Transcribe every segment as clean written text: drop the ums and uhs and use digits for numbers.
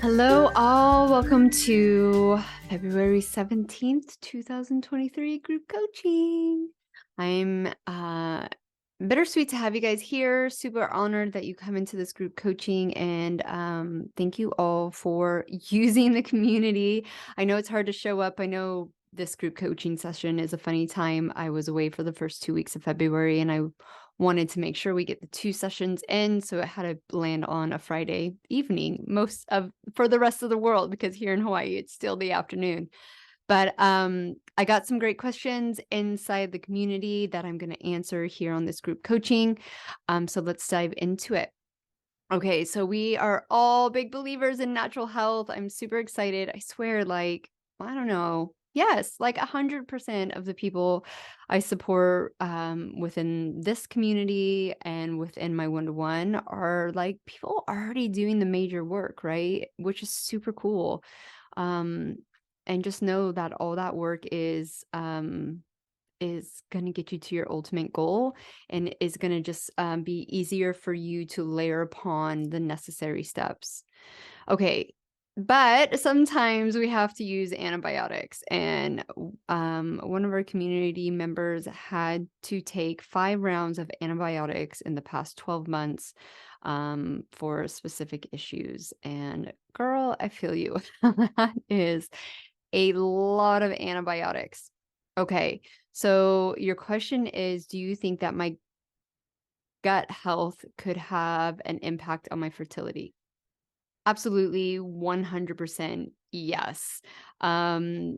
Hello, all. Welcome to February 17th, 2023 group coaching. I'm bittersweet to have you guys here. Super honored that you come into this group coaching, and thank you all for using the community. I know it's hard to show up. I know this group coaching session is a funny time. I was away for the first 2 weeks of February, and I wanted to make sure we get the 2 sessions in, so it had to land on a Friday evening for the rest of the world, because here in Hawaii it's still the afternoon. But I got some great questions inside the community that I'm going to answer here on this group coaching. So let's dive into it. Okay, so we are all big believers in natural health. I'm super excited. I swear, I don't know. Yes, 100% of the people I support within this community and within my one-to-one are people already doing the major work, right? Which is super cool. And just know that all that work is going to get you to your ultimate goal, and is going to just be easier for you to layer upon the necessary steps. Okay. But sometimes we have to use antibiotics, and one of our community members had to take 5 rounds of antibiotics in the past 12 months for specific issues. And girl, I feel you. That is a lot of antibiotics. Okay, so your question is, do you think that my gut health could have an impact on my fertility? Absolutely, 100% yes. Um,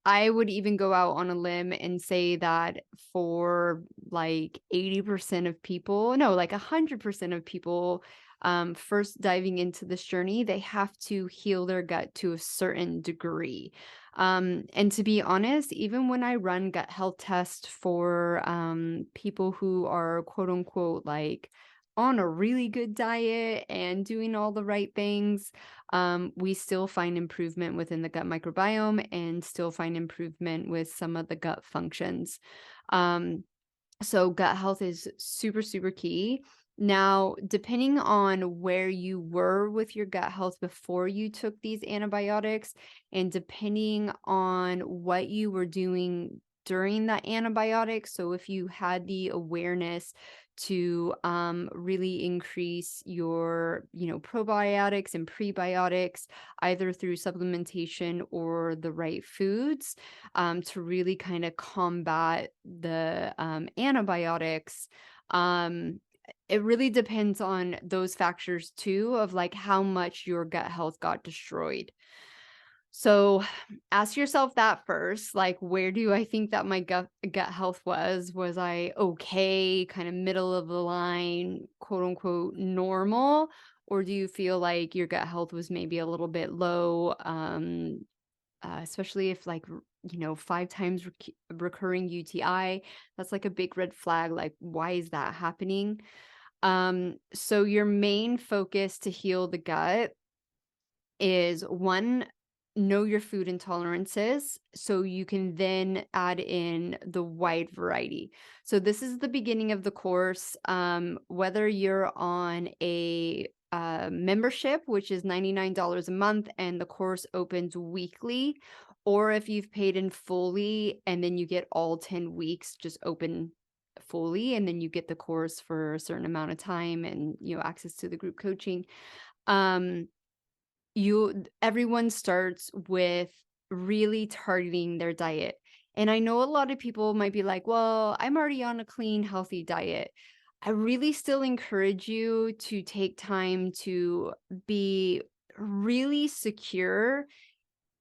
I would even go out on a limb and say that for 80% of people, no, 100% of people, first diving into this journey, they have to heal their gut to a certain degree. And to be honest, even when I run gut health tests for people who are quote unquote on a really good diet and doing all the right things, we still find improvement within the gut microbiome and still find improvement with some of the gut functions. So gut health is super, super key. Now, depending on where you were with your gut health before you took these antibiotics, and depending on what you were doing during that antibiotic, so if you had the awareness to really increase your, probiotics and prebiotics, either through supplementation or the right foods, to really kind of combat the antibiotics. It really depends on those factors too, of how much your gut health got destroyed. So ask yourself that first, where do I think that my gut health was? Was I okay, kind of middle of the line, quote unquote normal? Or do you feel like your gut health was maybe a little bit low? Especially if 5 times recurring UTI, that's a big red flag. Why is that happening? So your main focus to heal the gut is, one, know your food intolerances so you can then add in the wide variety. So this is the beginning of the course. Whether you're on a membership, which is $99 a month, and the course opens weekly, or if you've paid in fully and then you get all 10 weeks just open fully, and then you get the course for a certain amount of time and access to the group coaching. um Everyone starts with really targeting their diet. And I know a lot of people might be like, well, I'm already on a clean, healthy diet. I really still encourage you to take time to be really secure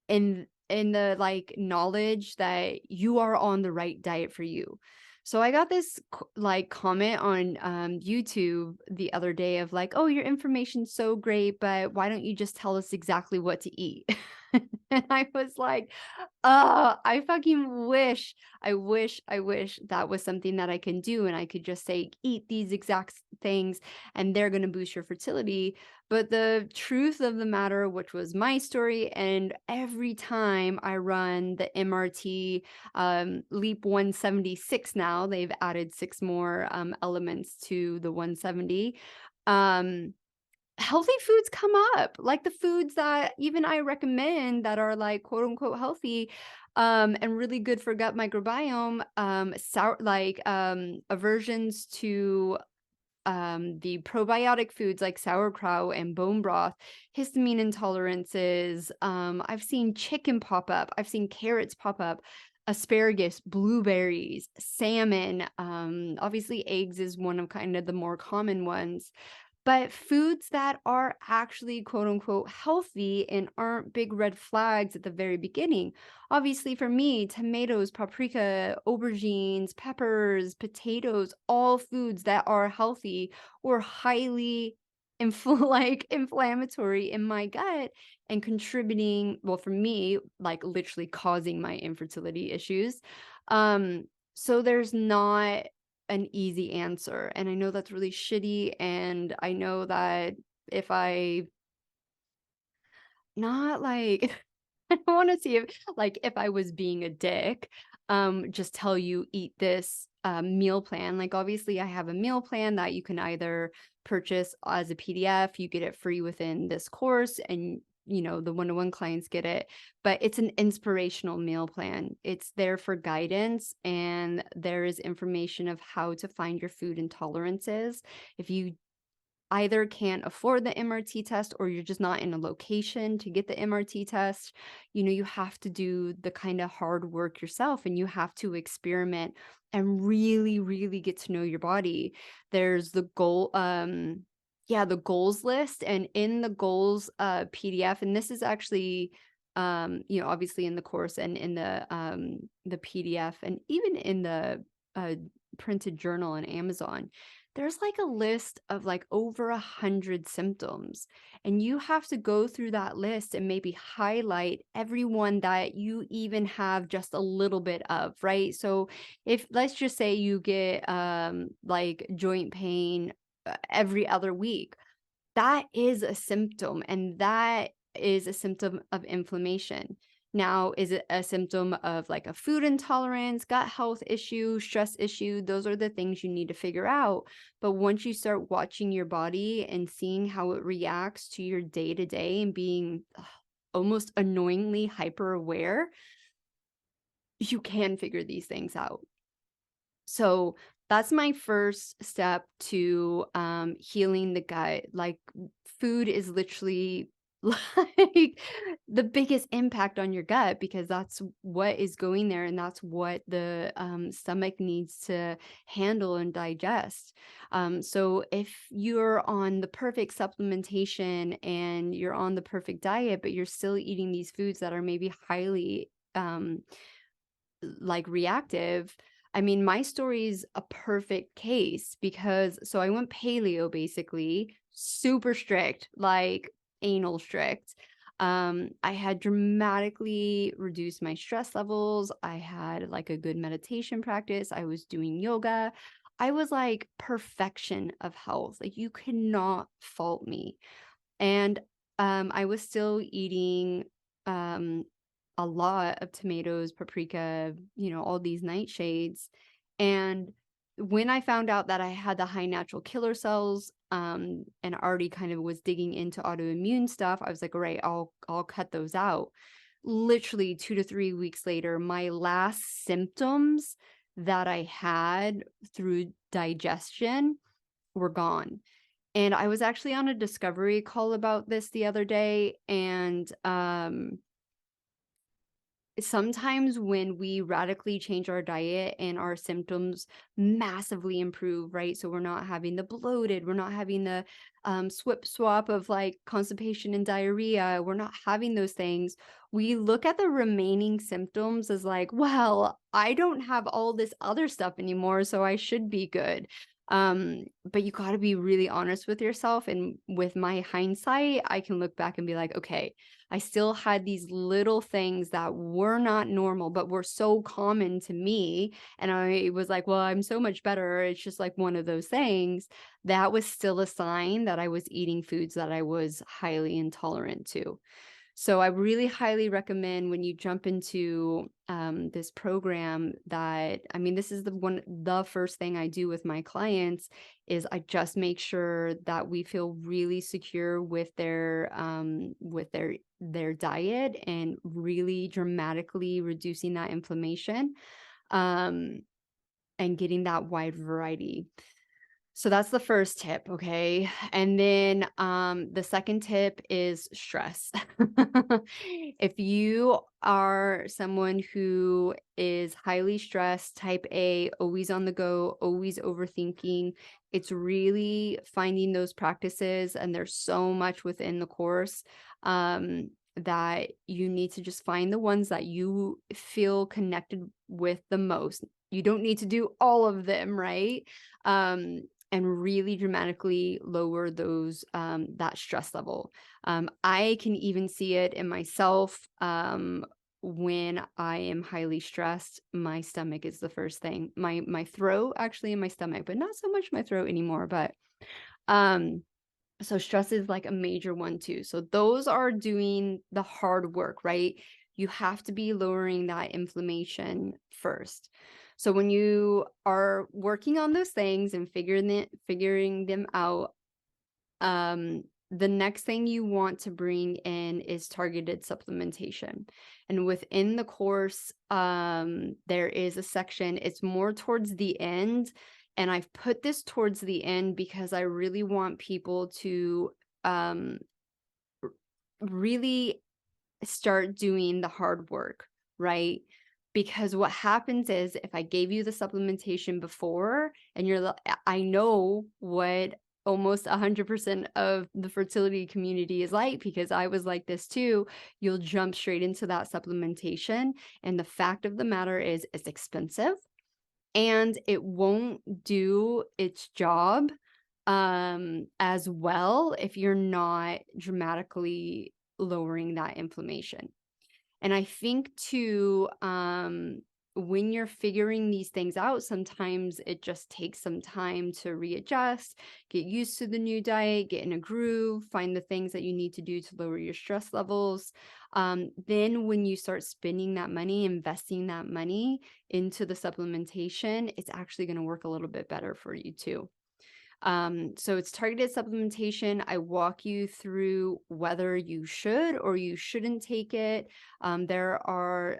in the knowledge that you are on the right diet for you. So I got this comment on YouTube the other day of oh, your information's so great, but why don't you just tell us exactly what to eat? And I was like, oh, I fucking wish, I wish that was something that I can do, and I could just say, eat these exact things and they're going to boost your fertility. But the truth of the matter, which was my story, and every time I run the MRT Leap 176, now they've added 6 more elements to the 170. healthy foods come up, like the foods that even I recommend that are like quote unquote healthy, and really good for gut microbiome, sour, like, aversions to the probiotic foods like sauerkraut and bone broth, histamine intolerances. I've seen chicken pop up. I've seen carrots pop up, asparagus, blueberries, salmon. Obviously, eggs is one of kind of the more common ones. But foods that are actually quote unquote healthy and aren't big red flags at the very beginning. Obviously, for me, tomatoes, paprika, aubergines, peppers, potatoes, all foods that are healthy or highly like inflammatory in my gut and contributing, well, for me, like literally causing my infertility issues. So there's not an easy answer. And I know that's really shitty. And I know that if I not like, I don't want to see if I was being a dick, just tell you eat this meal plan. Like obviously I have a meal plan that you can either purchase as a PDF, you get it free within this course, and the one-to-one clients get it, but it's an inspirational meal plan. It's there for guidance, and there is information of how to find your food intolerances. If you either can't afford the MRT test or you're just not in a location to get the MRT test, you have to do the kind of hard work yourself, and you have to experiment and really, really get to know your body. There's the goal, the goals list, and in the goals PDF, and this is actually obviously in the course and in the PDF and even in the printed journal on Amazon, there's like a list of like over 100 symptoms, and you have to go through that list and maybe highlight everyone that you even have just a little bit of, right? So if let's just say you get like joint pain every other week, that is a symptom, and that is a symptom of inflammation. Now, is it a symptom of like a food intolerance, gut health issue, stress issue? Those are the things you need to figure out. But once you start watching your body and seeing how it reacts to your day to day and being almost annoyingly hyper aware, you can figure these things out. So that's my first step to healing the gut. Like food is literally like the biggest impact on your gut, because that's what is going there, and that's what the stomach needs to handle and digest. So if you're on the perfect supplementation and you're on the perfect diet, but you're still eating these foods that are maybe highly like reactive. I mean, my story is a perfect case because so I went paleo, basically, super strict, like anal strict. I had dramatically reduced my stress levels. I had like a good meditation practice. I was doing yoga. I was like perfection of health. Like you cannot fault me. And I was still eating a lot of tomatoes, paprika, all these nightshades. And when I found out that I had the high natural killer cells, and already kind of was digging into autoimmune stuff, I was like, all right, I'll cut those out. Literally 2 to 3 weeks later, my last symptoms that I had through digestion were gone. And I was actually on a discovery call about this the other day, and sometimes when we radically change our diet and our symptoms massively improve, right? So we're not having the bloated, we're not having the swip swap of like constipation and diarrhea, we're not having those things. We look at the remaining symptoms as like, well, I don't have all this other stuff anymore, so I should be good. But you got to be really honest with yourself. And with my hindsight, I can look back and be like, okay, I still had these little things that were not normal, but were so common to me. And I was like, well, I'm so much better. It's just like one of those things. That was still a sign that I was eating foods that I was highly intolerant to. So I really highly recommend when you jump into this program that, I mean, this is the first thing I do with my clients is I just make sure that we feel really secure with their diet and really dramatically reducing that inflammation, um, and getting that wide variety. So that's the first tip, okay? And then the second tip is stress. If you are someone who is highly stressed, type A, always on the go, always overthinking, it's really finding those practices, and there's so much within the course that you need to just find the ones that you feel connected with the most. You don't need to do all of them, right? And really dramatically lower those that stress level. I can even see it in myself. When I am highly stressed, my stomach is the first thing. My throat, actually, in my stomach, but not so much my throat anymore. But um, so stress is like a major one too. So those are doing the hard work, right? You have to be lowering that inflammation first. So when you are working on those things and figuring them out, the next thing you want to bring in is targeted supplementation. And within the course, there is a section, it's more towards the end. And I've put this towards the end because I really want people to um, really start doing the hard work, right? Because what happens is if I gave you the supplementation before and I know what almost 100% of the fertility community is like, because I was like this too, you'll jump straight into that supplementation. And the fact of the matter is it's expensive and it won't do its job as well if you're not dramatically lowering that inflammation. And I think too, when you're figuring these things out, sometimes it just takes some time to readjust, get used to the new diet, get in a groove, find the things that you need to do to lower your stress levels. Then when you start spending that money, investing that money into the supplementation, it's actually going to work a little bit better for you too. So it's targeted supplementation. I walk you through whether you should or you shouldn't take it. There are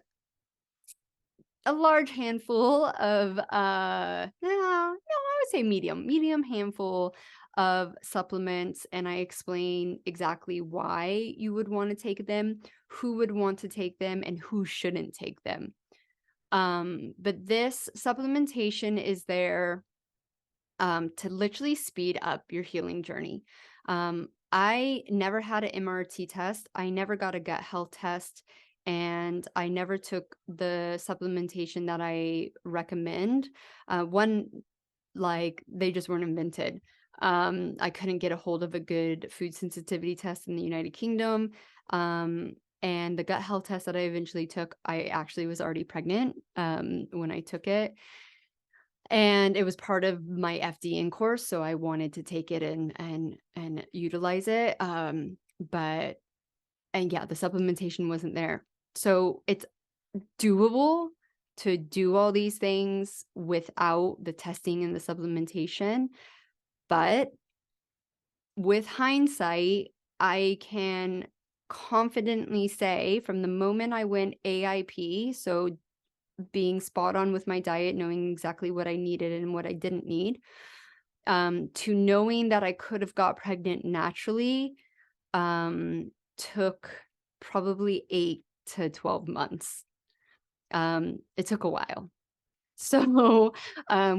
a large handful of, I would say medium handful of supplements. And I explain exactly why you would want to take them, who would want to take them, and who shouldn't take them. But this supplementation is there to literally speed up your healing journey. I never had an MRT test. I never got a gut health test, and I never took the supplementation that I recommend. One, like they just weren't invented. I couldn't get a hold of a good food sensitivity test in the United Kingdom. And the gut health test that I eventually took, I actually was already pregnant when I took it. And it was part of my FDN course, so I wanted to take it and utilize it. But yeah, the supplementation wasn't there. So it's doable to do all these things without the testing and the supplementation. But with hindsight, I can confidently say from the moment I went AIP, so being spot on with my diet, knowing exactly what I needed and what I didn't need, to knowing that I could have got pregnant naturally, took probably 8 to 12 months. It took a while. So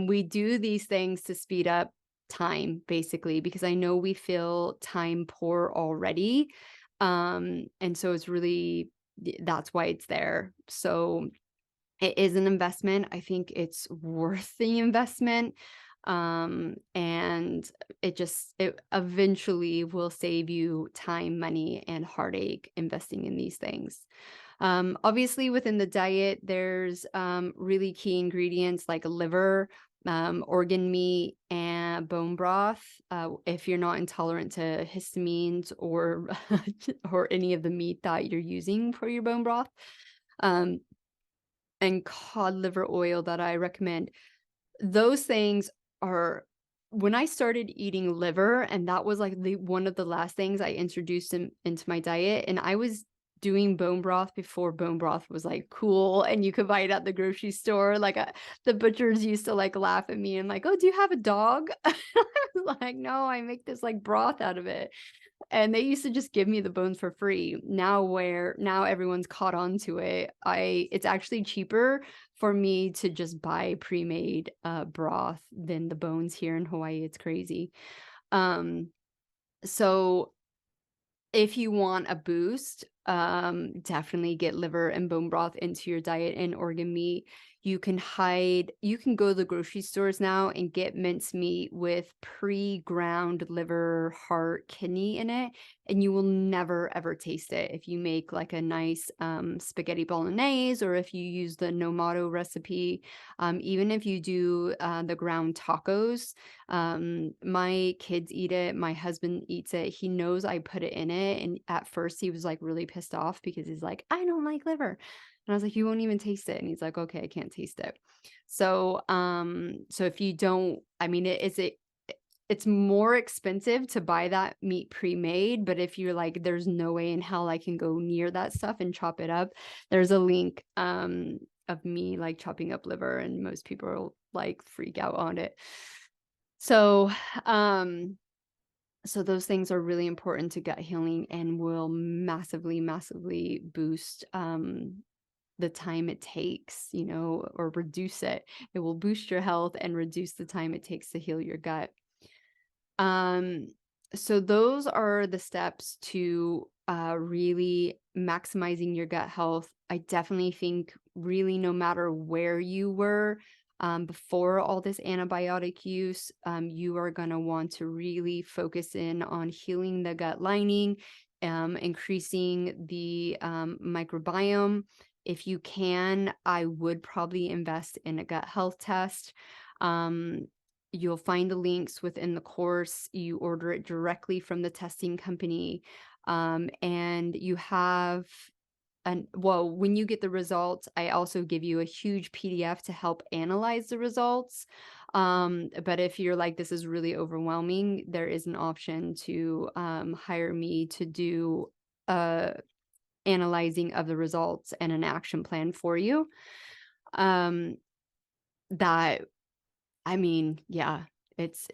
we do these things to speed up time, basically, because I know we feel time poor already. And so it's really, that's why it's there. So it is an investment. I think it's worth the investment. And it eventually will save you time, money, and heartache investing in these things. Obviously within the diet, there's really key ingredients like liver. organ meat and bone broth. If you're not intolerant to histamines or or any of the meat that you're using for your bone broth, um, and cod liver oil that I recommend. Those things are when I started eating liver, and that was like one of the last things I introduced into my diet, and I was doing bone broth before bone broth was like cool and you could buy it at the grocery store. Like the butchers used to like laugh at me and like, "Oh, do you have a dog?" I was like, "No, I make this like broth out of it." And they used to just give me the bones for free. Now everyone's caught on to it. It's actually cheaper for me to just buy pre-made broth than the bones here in Hawaii. It's crazy. Um, so if you want a boost, definitely get liver and bone broth into your diet and organ meat. You can go to the grocery stores now and get mincemeat with pre-ground liver, heart, kidney in it, and you will never ever taste it. If you make like a nice spaghetti bolognese, or if you use the Nomato recipe, even if you do the ground tacos, my kids eat it. My husband eats it. He knows I put it in it. And at first he was like really pissed off because he's like, "I don't like liver." And I was like, "You won't even taste it." And he's like, "Okay, I can't taste it." So, so if you don't, I mean, it's more expensive to buy that meat pre-made, but if you're like, "There's no way in hell I can go near that stuff and chop it up," there's a link, of me like chopping up liver, and most people will like freak out on it. So, so those things are really important to gut healing and will massively, massively boost the time it takes, or reduce it. It will boost your health and reduce the time it takes to heal your gut. Um, so those are the steps to really maximizing your gut health. I definitely think really no matter where you were before all this antibiotic use, you are going to want to really focus in on healing the gut lining, increasing the microbiome. If you can, I would probably invest in a gut health test. You'll find the links within the course. You order it directly from the testing company. And you have when you get the results, I also give you a huge PDF to help analyze the results. But if you're like, "This is really overwhelming," there is an option to hire me to do analyzing of the results and an action plan for you. That I mean, yeah, it's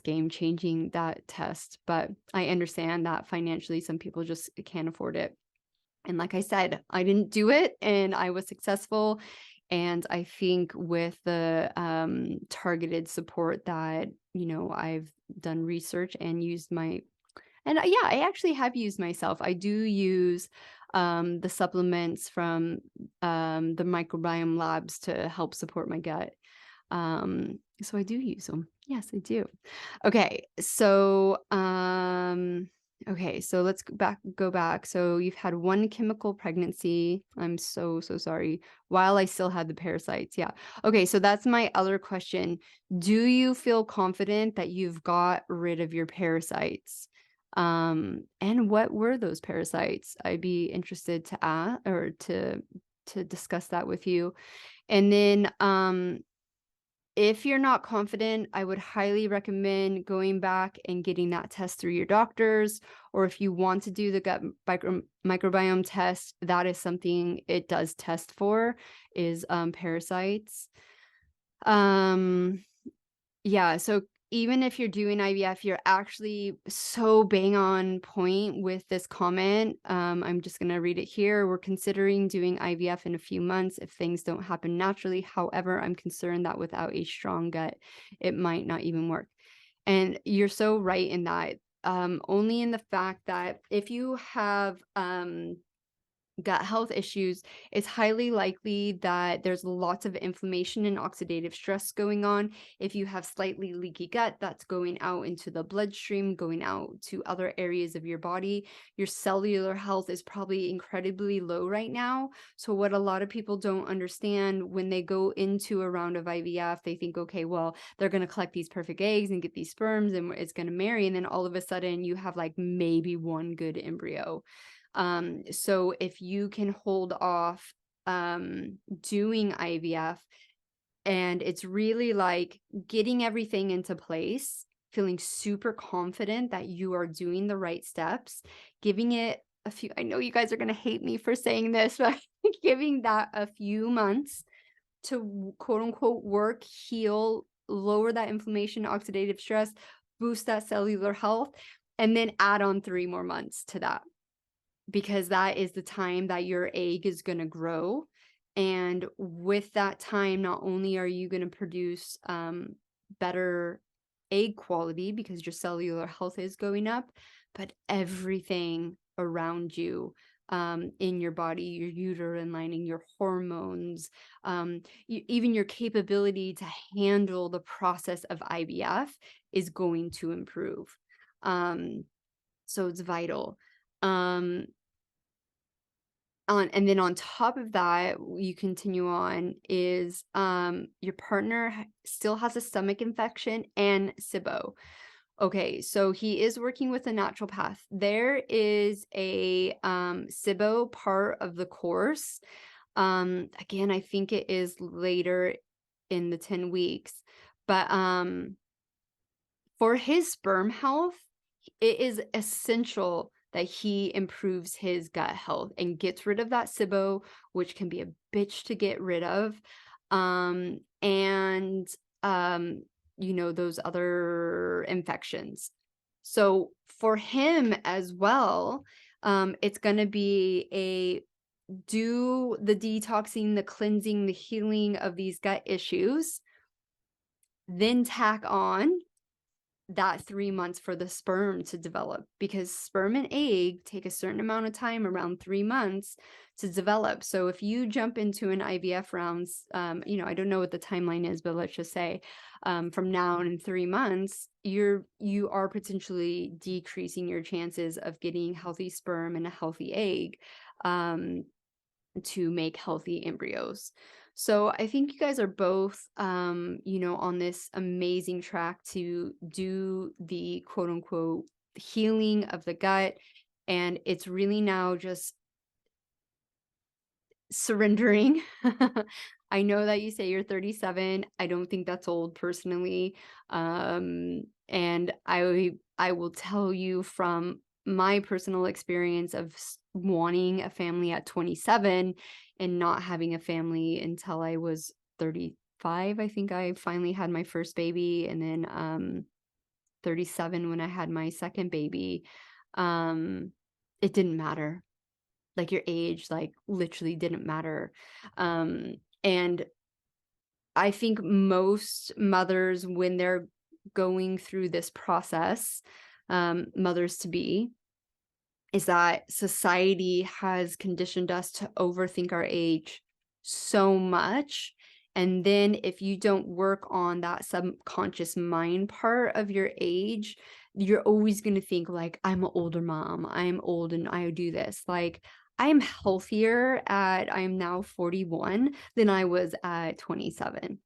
game changing, that test, but I understand that financially some people just can't afford it. And like I said, I didn't do it and I was successful. And I think with the targeted support that, I've done research and used yeah, I actually have used myself. I do use the supplements from the microbiome labs to help support my gut. So I do use them. Yes, I do. Okay. So let's go back. So you've had one chemical pregnancy. I'm so sorry. While I still had the parasites. Yeah. Okay. So that's my other question. Do you feel confident that you've got rid of your parasites? And what were those parasites? I'd be interested to ask or to discuss that with you. And then, if you're not confident, I would highly recommend going back and getting that test through your doctors. Or if you want to do the gut microbiome test, that is something it does test for, is parasites. Yeah, so even if you're doing IVF, you're actually so bang on point with this comment. I'm just going to read it here. "We're considering doing IVF in a few months if things don't happen naturally. However, I'm concerned that without a strong gut, it might not even work." And you're so right in that. Only in the fact that if you have gut health issues, it's highly likely that there's lots of inflammation and oxidative stress going on. If you have slightly leaky gut, that's going out into the bloodstream, going out to other areas of your body. Your cellular health is probably incredibly low right now. So what a lot of people don't understand when they go into a round of IVF, they think, okay, well, they're going to collect these perfect eggs and get these sperms and it's going to marry. And then all of a sudden you have like maybe one good embryo. So if you can hold off doing IVF, and it's really like getting everything into place, feeling super confident that you are doing the right steps, giving it a few, I know you guys are going to hate me for saying this, but giving that a few months to quote unquote work, heal, lower that inflammation, oxidative stress, boost that cellular health, and then add on 3 more months to that, because that is the time that your egg is going to grow. And with that time, not only are you going to produce better egg quality because your cellular health is going up, but everything around you in your body, your uterine lining, your hormones, even your capability to handle the process of IVF is going to improve. So it's vital. And then on top of that, you continue on is your partner still has a stomach infection and SIBO. Okay, so he is working with a naturopath. There is a SIBO part of the course. Again, I think it is later in the 10 weeks. But for his sperm health, it is essential that he improves his gut health and gets rid of that SIBO, which can be a bitch to get rid of. And those other infections. So for him as well, it's going to be do the detoxing, the cleansing, the healing of these gut issues, then tack on that 3 months for the sperm to develop, because sperm and egg take a certain amount of time, around 3 months, to develop. So if you jump into an IVF rounds, I don't know what the timeline is, but let's just say from now in 3 months, you are potentially decreasing your chances of getting healthy sperm and a healthy egg to make healthy embryos. So I think you guys are both, on this amazing track to do the quote unquote healing of the gut. And it's really now just surrendering. I know that you say you're 37. I don't think that's old personally. And I will tell you from my personal experience of wanting a family at 27 and not having a family until I was 35. I think I finally had my first baby, and then 37 when I had my second baby. It didn't matter. Like your age, like literally didn't matter. And I think most mothers, when they're going through this process, mothers to be, is that society has conditioned us to overthink our age so much. And then if you don't work on that subconscious mind part of your age, you're always going to think like, I'm an older mom, I'm old and I do this. Like, I'm healthier I'm now 41 than I was at 27,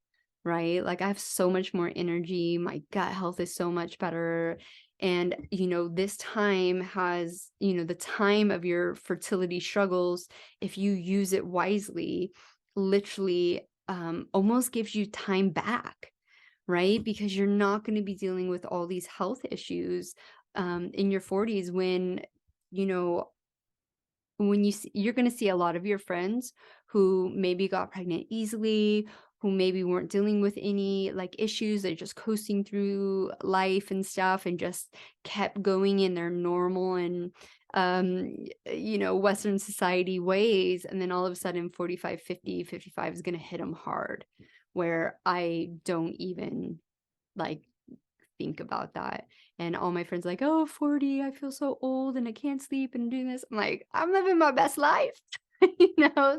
right? Like I have so much more energy. My gut health is so much better. And, this time has, the time of your fertility struggles, if you use it wisely, literally almost gives you time back, right? Because you're not going to be dealing with all these health issues in your 40s when, you're going to see a lot of your friends who maybe got pregnant easily, who maybe weren't dealing with any like issues. They're just coasting through life and stuff and just kept going in their normal and, Western society ways. And then all of a sudden 45, 50, 55 is going to hit them hard, where I don't even like think about that. And all my friends like, oh, 40, I feel so old and I can't sleep and doing this. I'm like, I'm living my best life.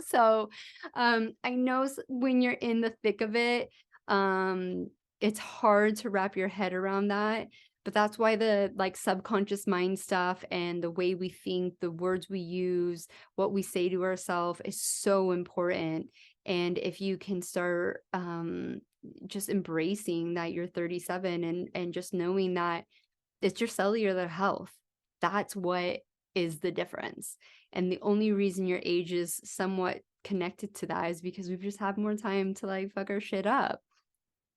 So I know when you're in the thick of it, um, it's hard to wrap your head around that. But that's why the like subconscious mind stuff and the way we think, the words we use, what we say to ourselves is so important. And if you can start just embracing that you're 37 and just knowing that it's your cellular health. That's what is the difference. And the only reason your age is somewhat connected to that is because we've just had more time to like fuck our shit up.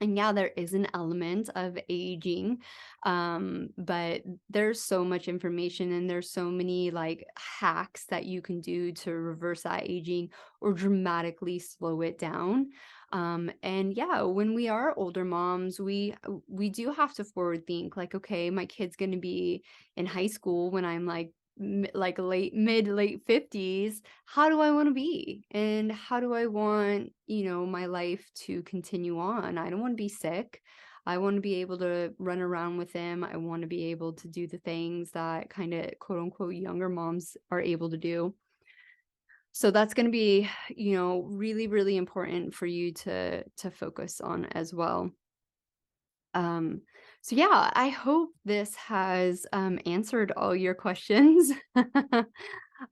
And yeah, there is an element of aging, but there's so much information and there's so many like hacks that you can do to reverse that aging or dramatically slow it down. And yeah, when we are older moms, we do have to forward think like, okay, my kid's going to be in high school when I'm like like late 50s. How do I want to be, and how do I want, my life to continue on? I don't want to be sick. I want to be able to run around with him. I want to be able to do the things that kind of quote unquote younger moms are able to do. So that's going to be, really, really important for you to focus on as well. Um, so yeah, I hope this has answered all your questions.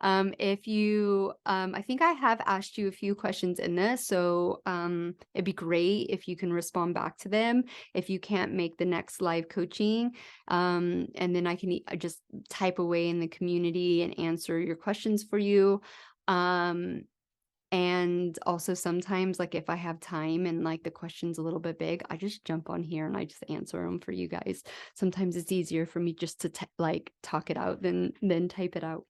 If you, I think I have asked you a few questions in this, so it'd be great if you can respond back to them. If you can't make the next live coaching, and then I can just type away in the community and answer your questions for you. And also sometimes, like, if I have time and, like, the question's a little bit big, I just jump on here and I just answer them for you guys. Sometimes it's easier for me just to like, talk it out than type it out.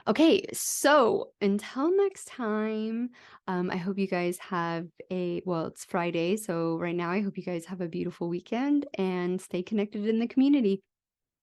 Okay, so until next time, I hope you guys have well, it's Friday, so right now I hope you guys have a beautiful weekend and stay connected in the community.